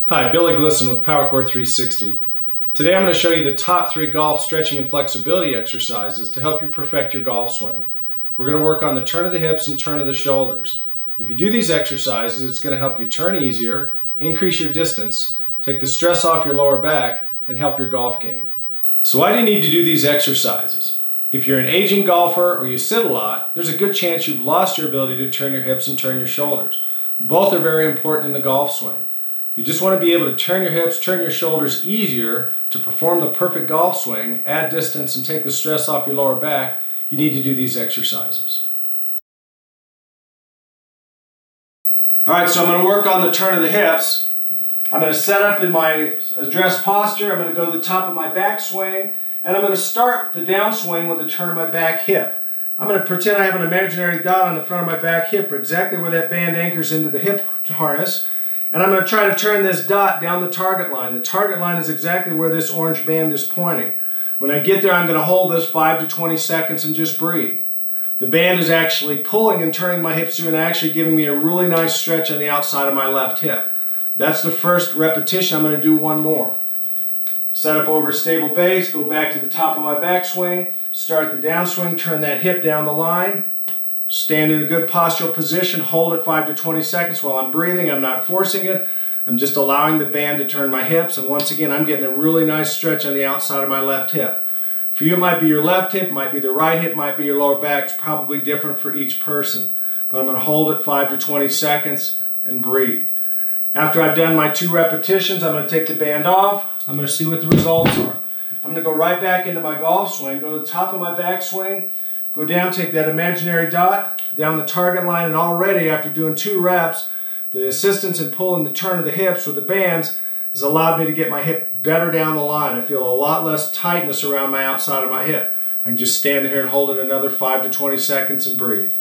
Hi, Billy Glisson with PowerCore 360. Today I'm going to show you the top 3 golf stretching and flexibility exercises to help you perfect your golf swing. We're going to work on the turn of the hips and turn of the shoulders. If you do these exercises, it's going to help you turn easier, increase your distance, take the stress off your lower back, and help your golf game. So why do you need to do these exercises? If you're an aging golfer or you sit a lot, there's a good chance you've lost your ability to turn your hips and turn your shoulders. Both are very important in the golf swing. If you just want to be able to turn your hips, turn your shoulders easier to perform the perfect golf swing, add distance, and take the stress off your lower back, you need to do these exercises. Alright, so I'm going to work on the turn of the hips. I'm going to set up in my address posture. I'm going to go to the top of my back swing, and I'm going to start the downswing with the turn of my back hip. I'm going to pretend I have an imaginary dot on the front of my back hip, exactly where that band anchors into the hip harness. And I'm going to try to turn this dot down the target line. The target line is exactly where this orange band is pointing. When I get there, I'm going to hold this 5 to 20 seconds and just breathe. The band is actually pulling and turning my hips through and actually giving me a really nice stretch on the outside of my left hip. That's the first repetition. I'm going to do one more. Set up over a stable base, go back to the top of my backswing, start the downswing, turn that hip down the line. Stand in a good postural position, hold it 5 to 20 seconds while I'm breathing. I'm not forcing it. I'm just allowing the band to turn my hips. And once again, I'm getting a really nice stretch on the outside of my left hip. For you, it might be your left hip, it might be the right hip, it might be your lower back. It's probably different for each person. But I'm going to hold it 5 to 20 seconds and breathe. After I've done my 2 repetitions, I'm going to take the band off. I'm going to see what the results are. I'm going to go right back into my golf swing, go to the top of my backswing, go down, take that imaginary dot down the target line, and already after doing 2 reps, the assistance in pulling the turn of the hips with the bands has allowed me to get my hip better down the line. I feel a lot less tightness around my outside of my hip. I can just stand here and hold it another 5 to 20 seconds and breathe.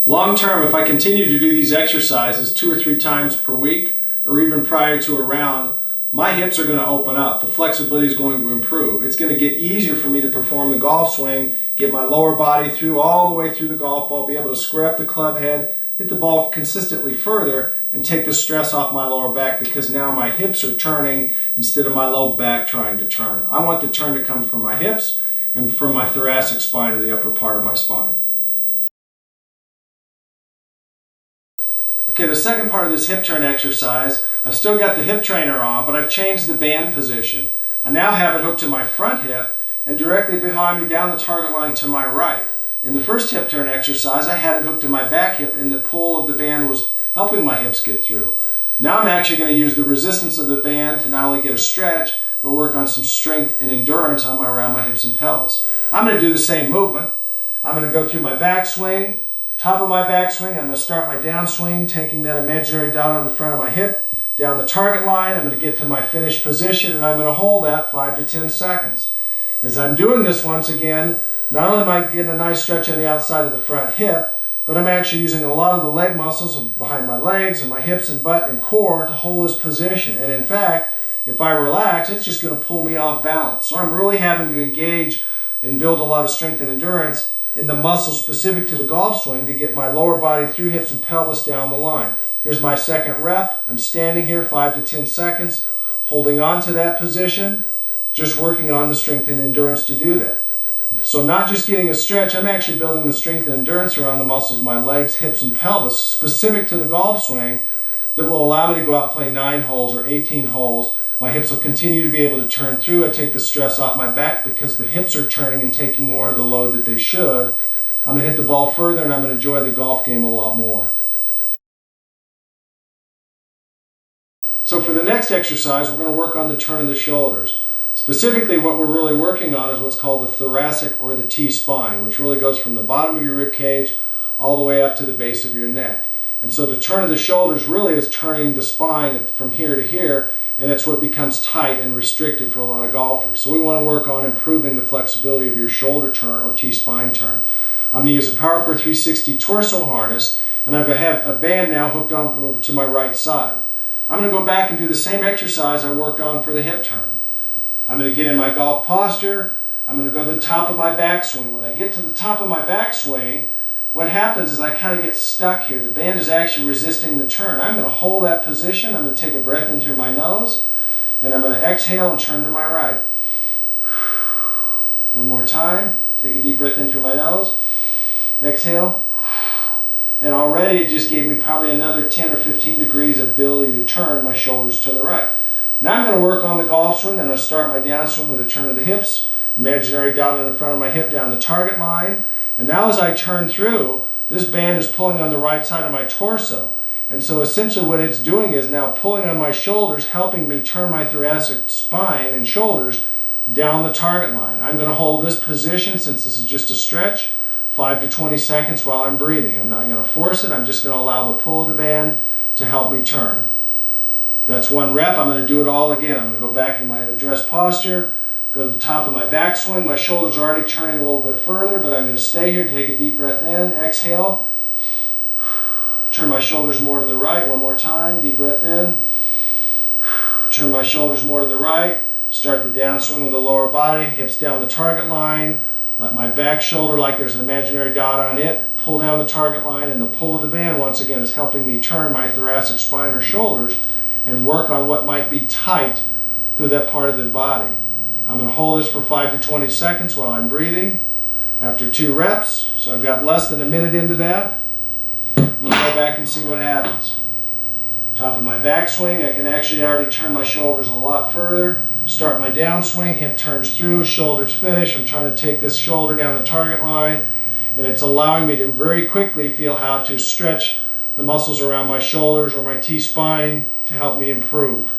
Long term, if I continue to do these exercises 2 or 3 times per week, or even prior to a round, my hips are going to open up. The flexibility is going to improve. It's going to get easier for me to perform the golf swing, get my lower body through all the way through the golf ball, be able to square up the club head, hit the ball consistently further, and take the stress off my lower back because now my hips are turning instead of my low back trying to turn. I want the turn to come from my hips and from my thoracic spine or the upper part of my spine. Okay, the second part of this hip turn exercise, I've still got the hip trainer on, but I've changed the band position. I now have it hooked to my front hip and directly behind me down the target line to my right. In the first hip turn exercise, I had it hooked to my back hip and the pull of the band was helping my hips get through. Now I'm actually going to use the resistance of the band to not only get a stretch, but work on some strength and endurance around my hips and pelvis. I'm going to do the same movement. I'm going to go through my backswing, top of my backswing. I'm going to start my downswing, taking that imaginary dot on the front of my hip, down the target line. I'm going to get to my finished position and I'm going to hold that 5 to 10 seconds. As I'm doing this once again, not only am I getting a nice stretch on the outside of the front hip, but I'm actually using a lot of the leg muscles behind my legs and my hips and butt and core to hold this position. And in fact, if I relax, it's just going to pull me off balance. So I'm really having to engage and build a lot of strength and endurance in the muscles specific to the golf swing to get my lower body through hips and pelvis down the line. Here's my second rep. I'm standing here 5 to 10 seconds, holding on to that position, just working on the strength and endurance to do that. So not just getting a stretch, I'm actually building the strength and endurance around the muscles of my legs, hips, and pelvis specific to the golf swing that will allow me to go out and play 9 holes or 18 holes. My hips will continue to be able to turn through. I take the stress off my back because the hips are turning and taking more of the load that they should. I'm going to hit the ball further and I'm going to enjoy the golf game a lot more. So for the next exercise, we're going to work on the turn of the shoulders. Specifically, what we're really working on is what's called the thoracic or the T-spine, which really goes from the bottom of your rib cage all the way up to the base of your neck. And so the turn of the shoulders really is turning the spine from here to here, and that's what becomes tight and restricted for a lot of golfers. So we want to work on improving the flexibility of your shoulder turn or T-spine turn. I'm going to use a PowerCore 360 torso harness, and I have a band now hooked on over to my right side. I'm going to go back and do the same exercise I worked on for the hip turn. I'm going to get in my golf posture. I'm going to go to the top of my backswing. When I get to the top of my backswing, what happens is I kind of get stuck here. The band is actually resisting the turn. I'm going to hold that position. I'm going to take a breath in through my nose, and I'm going to exhale and turn to my right. One more time. Take a deep breath in through my nose. Exhale. And already it just gave me probably another 10 or 15 degrees of ability to turn my shoulders to the right. Now I'm going to work on the golf swing. I'm going to start my downswing with a turn of the hips. Imaginary dot on the front of my hip down the target line. And now as I turn through, this band is pulling on the right side of my torso. And so essentially what it's doing is now pulling on my shoulders, helping me turn my thoracic spine and shoulders down the target line. I'm going to hold this position, since this is just a stretch, 5 to 20 seconds while I'm breathing. I'm not going to force it. I'm just going to allow the pull of the band to help me turn. That's one rep. I'm going to do it all again. I'm going to go back in my address posture, go to the top of my backswing. My shoulders are already turning a little bit further, but I'm going to stay here. Take a deep breath in. Exhale. Turn my shoulders more to the right. One more time. Deep breath in. Turn my shoulders more to the right. Start the downswing with the lower body. Hips down the target line. Let my back shoulder, like there's an imaginary dot on it, pull down the target line. And the pull of the band, once again, is helping me turn my thoracic spine or shoulders and work on what might be tight through that part of the body. I'm going to hold this for 5 to 20 seconds while I'm breathing. After 2 reps, so I've got less than a minute into that, we'll go back and see what happens. Top of my backswing, I can actually already turn my shoulders a lot further. Start my downswing, hip turns through, shoulders finish. I'm trying to take this shoulder down the target line, and it's allowing me to very quickly feel how to stretch the muscles around my shoulders or my T-spine to help me improve.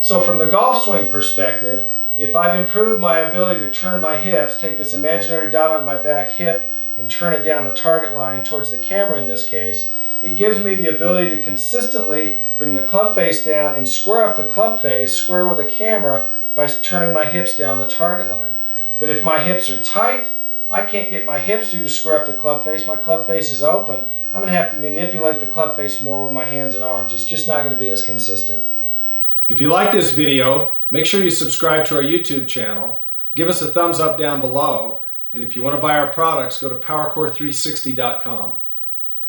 So from the golf swing perspective, if I've improved my ability to turn my hips, take this imaginary dot on my back hip and turn it down the target line towards the camera in this case, it gives me the ability to consistently bring the club face down and square up the club face, square with the camera, by turning my hips down the target line. But if my hips are tight, I can't get my hips to square up the club face. My club face is open. I'm going to have to manipulate the club face more with my hands and arms. It's just not going to be as consistent. If you like this video, make sure you subscribe to our YouTube channel. Give us a thumbs up down below. And if you want to buy our products, go to powercore360.com.